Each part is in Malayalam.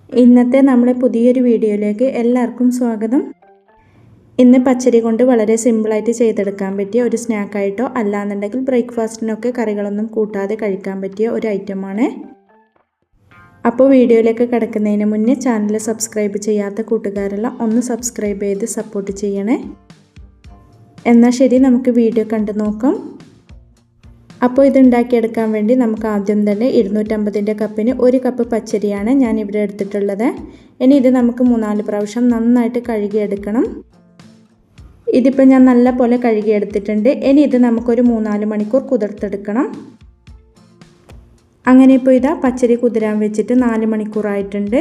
ഇന്നത്തെ നമ്മുടെ പുതിയൊരു വീഡിയോയിലേക്ക് എല്ലാവർക്കും സ്വാഗതം. ഇന്ന് പച്ചരി കൊണ്ട് വളരെ സിമ്പിളായിട്ട് ചെയ്തെടുക്കാൻ പറ്റിയ ഒരു സ്നാക്കായിട്ടോ അല്ലാന്നുണ്ടെങ്കിൽ ബ്രേക്ക്ഫാസ്റ്റിനൊക്കെ കറികളൊന്നും കൂട്ടാതെ കഴിക്കാൻ പറ്റിയ ഒരു ഐറ്റമാണ്. അപ്പോൾ വീഡിയോയിലേക്ക് കിടക്കുന്നതിന് മുന്നേ ചാനൽ സബ്സ്ക്രൈബ് ചെയ്യാത്ത കൂട്ടുകാരെല്ലാം ഒന്ന് സബ്സ്ക്രൈബ് ചെയ്ത് സപ്പോർട്ട് ചെയ്യണേ. എന്നാൽ ശരി, നമുക്ക് വീഡിയോ കണ്ടു നോക്കാം. അപ്പോൾ ഇത് ഉണ്ടാക്കിയെടുക്കാൻ വേണ്ടി നമുക്ക് ആദ്യം തന്നെ 250 കപ്പിന് 1 കപ്പ് പച്ചരിയാണ് ഞാൻ ഇവിടെ എടുത്തിട്ടുള്ളത്. ഇനി ഇത് നമുക്ക് 3-4 പ്രാവശ്യം നന്നായിട്ട് കഴുകിയെടുക്കണം. ഇതിപ്പോൾ ഞാൻ നല്ല പോലെ കഴുകിയെടുത്തിട്ടുണ്ട്. ഇനി ഇത് നമുക്കൊരു 3-4 മണിക്കൂർ കുതിർത്തെടുക്കണം. അങ്ങനെ ഇപ്പോൾ ഇതാ പച്ചരി കുതിരാൻ വെച്ചിട്ട് 4 മണിക്കൂറായിട്ടുണ്ട്.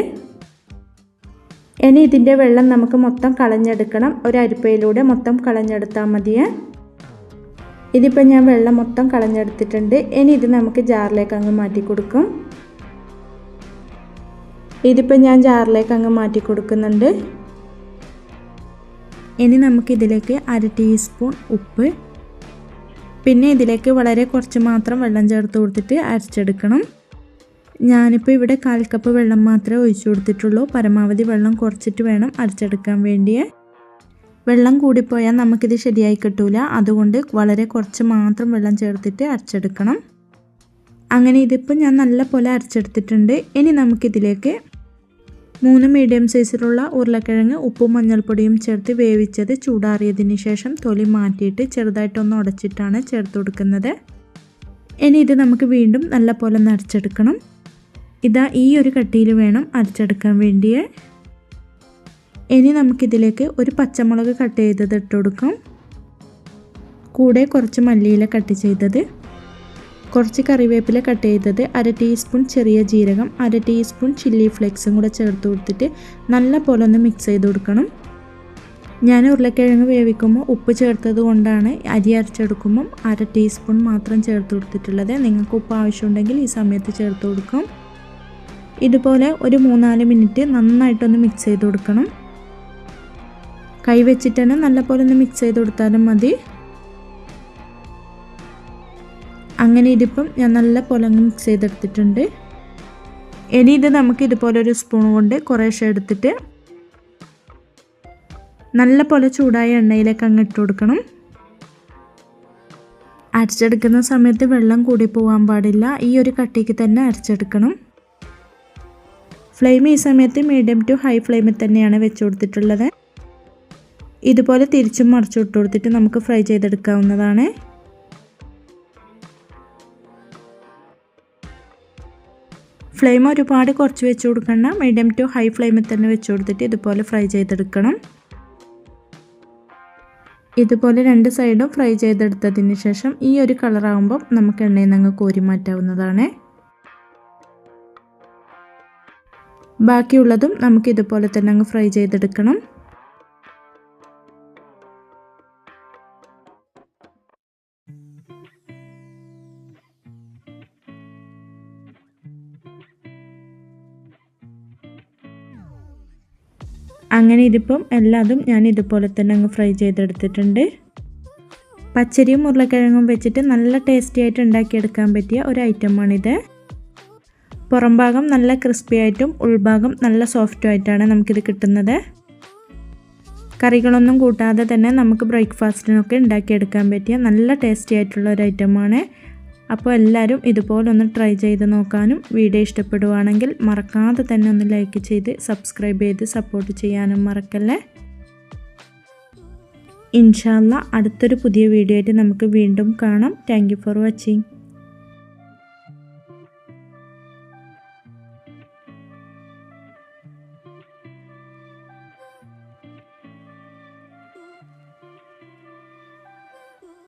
ഇനി ഇതിൻ്റെ വെള്ളം നമുക്ക് മൊത്തം കളഞ്ഞെടുക്കണം. ഒരു അരിപ്പയിലൂടെ മൊത്തം കളഞ്ഞെടുത്താൽ മതിയേ. ഇതിപ്പോൾ ഞാൻ വെള്ളം മൊത്തം കളഞ്ഞെടുത്തിട്ടുണ്ട്. ഇനി ഇത് നമുക്ക് ജാറിലേക്ക് അങ്ങ് മാറ്റി കൊടുക്കും. ഇതിപ്പോൾ ഞാൻ ജാറിലേക്ക് അങ്ങ് മാറ്റി കൊടുക്കുന്നുണ്ട്. ഇനി നമുക്കിതിലേക്ക് 1/2 ടീസ്പൂൺ ഉപ്പ്, പിന്നെ ഇതിലേക്ക് വളരെ കുറച്ച് മാത്രം വെള്ളം ചേർത്ത് കൊടുത്തിട്ട് അരച്ചെടുക്കണം. ഞാനിപ്പോൾ ഇവിടെ 1/4 കപ്പ് വെള്ളം മാത്രമേ ഒഴിച്ചു കൊടുത്തിട്ടുള്ളൂ. പരമാവധി വെള്ളം കുറച്ചിട്ട് വേണം അരച്ചെടുക്കാൻ വേണ്ടിയേ. വെള്ളം കൂടിപ്പോയാൽ നമുക്കിത് ശരിയായി കിട്ടൂല. അതുകൊണ്ട് വളരെ കുറച്ച് മാത്രം വെള്ളം ചേർത്തിട്ട് അരച്ചെടുക്കണം. അങ്ങനെ ഇതിപ്പോൾ ഞാൻ നല്ല പോലെ അരച്ചെടുത്തിട്ടുണ്ട്. ഇനി നമുക്കിതിലേക്ക് 3 മീഡിയം സൈസിലുള്ള ഉരുളക്കിഴങ്ങ് ഉപ്പും മഞ്ഞൾപ്പൊടിയും ചേർത്ത് വേവിച്ചത് ചൂടാറിയതിന് ശേഷം തൊലി മാറ്റിയിട്ട് ചെറുതായിട്ടൊന്ന് ഉടച്ചിട്ടാണ് ചേർത്ത് കൊടുക്കുന്നത്. ഇനി ഇത് നമുക്ക് വീണ്ടും നല്ല പോലെ ഒന്ന് അരച്ചെടുക്കണം. ഇതാ ഈ ഒരു കട്ടിയിൽ വേണം അരച്ചെടുക്കാൻ വേണ്ടിയേ. ഇനി നമുക്കിതിലേക്ക് ഒരു പച്ചമുളക് കട്ട് ചെയ്തത് ഇട്ട് കൊടുക്കാം. കൂടെ കുറച്ച് മല്ലിയില കട്ട് ചെയ്തത്, കുറച്ച് കറിവേപ്പില കട്ട് ചെയ്തത്, 1/2 ടീസ്പൂൺ ചെറിയ ജീരകം, 1/2 ടീസ്പൂൺ ചില്ലി ഫ്ലേക്സും കൂടെ ചേർത്ത് കൊടുത്തിട്ട് നല്ല പോലെ ഒന്ന് മിക്സ് ചെയ്ത് കൊടുക്കണം. ഞാൻ ഉരുളക്കിഴങ്ങ് വേവിക്കുമ്പോൾ ഉപ്പ് ചേർത്തത് കൊണ്ടാണ് അരി അരച്ചെടുക്കുമ്പം 1/2 ടീസ്പൂൺ മാത്രം ചേർത്ത് കൊടുത്തിട്ടുള്ളത്. നിങ്ങൾക്ക് ഉപ്പ് ആവശ്യമുണ്ടെങ്കിൽ ഈ സമയത്ത് ചേർത്ത് കൊടുക്കാം. ഇതുപോലെ ഒരു 3-4 മിനിറ്റ് നന്നായിട്ടൊന്ന് മിക്സ് ചെയ്ത് കൊടുക്കണം. കൈ വെച്ചിട്ട് തന്നെ നല്ലപോലെ ഒന്ന് മിക്സ് ചെയ്ത് കൊടുത്താലും മതി. അങ്ങനെ ഇതിപ്പം ഞാൻ നല്ല പോലെ അങ്ങ് മിക്സ് ചെയ്തെടുത്തിട്ടുണ്ട്. ഇനി ഇത് നമുക്ക് ഇതുപോലെ ഒരു സ്പൂൺ കൊണ്ട് കുറേശ്ശെ എടുത്തിട്ട് നല്ല പോലെ ചൂടായ എണ്ണയിലേക്ക് അങ്ങ് ഇട്ട് കൊടുക്കണം. അരച്ചെടുക്കുന്ന സമയത്ത് വെള്ളം കൂടി പോകാൻ പാടില്ല. ഈ ഒരു കട്ടിക്ക് തന്നെ അരച്ചെടുക്കണം. ഫ്ലെയിം ഈ സമയത്ത് മീഡിയം ടു ഹൈ ഫ്ലെയിമിൽ തന്നെയാണ് വെച്ച് കൊടുത്തിട്ടുള്ളത്. ഇതുപോലെ തിരിച്ചും മറിച്ചും ഇട്ട് കൊടുത്തിട്ട് നമുക്ക് ഫ്രൈ ചെയ്തെടുക്കാവുന്നതാണ്. ഫ്ലെയിം ഒരുപാട് കുറച്ച് വെച്ച് കൊടുക്കണ്ട, മീഡിയം ടു ഹൈ ഫ്ലെയിമിൽ തന്നെ വെച്ച് കൊടുത്തിട്ട് ഇതുപോലെ ഫ്രൈ ചെയ്തെടുക്കണം. ഇതുപോലെ 2 സൈഡും ഫ്രൈ ചെയ്തെടുത്തതിന് ശേഷം ഈ ഒരു കളറാകുമ്പോൾ നമുക്ക് എണ്ണയിൽ നിന്ന് അങ്ങ് കോരി മാറ്റാവുന്നതാണ്. ബാക്കിയുള്ളതും നമുക്ക് ഇതുപോലെ തന്നെ അങ്ങ് ഫ്രൈ ചെയ്തെടുക്കണം. അങ്ങനെ ഇതിപ്പം എല്ലാതും ഞാൻ ഇതുപോലെ തന്നെ അങ്ങ് ഫ്രൈ ചെയ്തെടുത്തിട്ടുണ്ട്. പച്ചരിയും ഉരുളക്കിഴങ്ങും വെച്ചിട്ട് നല്ല ടേസ്റ്റി ആയിട്ട് ഉണ്ടാക്കിയെടുക്കാൻ പറ്റിയ ഒരു ഐറ്റമാണിത്. പുറം ഭാഗം നല്ല ക്രിസ്പി ആയിട്ടും ഉൾഭാഗം നല്ല സോഫ്റ്റും ആയിട്ടാണ് നമുക്കിത് കിട്ടുന്നത്. കറികളൊന്നും കൂട്ടാതെ തന്നെ നമുക്ക് ബ്രേക്ക്ഫാസ്റ്റിനൊക്കെ ഉണ്ടാക്കിയെടുക്കാൻ പറ്റിയ നല്ല ടേസ്റ്റി ആയിട്ടുള്ള ഒരു ഐറ്റമാണ്. അപ്പോൾ എല്ലാവരും ഇതുപോലെ ഒന്ന് ട്രൈ ചെയ്ത് നോക്കാനും വീഡിയോ ഇഷ്ടപ്പെടുവാണെങ്കിൽ മറക്കാതെ തന്നെ ഒന്ന് ലൈക്ക് ചെയ്ത് സബ്സ്ക്രൈബ് ചെയ്ത് സപ്പോർട്ട് ചെയ്യാനും മറക്കല്ലേ. ഇൻഷാ അല്ലാഹ് അടുത്തൊരു പുതിയ വീഡിയോ ആയിട്ട് നമുക്ക് വീണ്ടും കാണാം. Thank you for watching.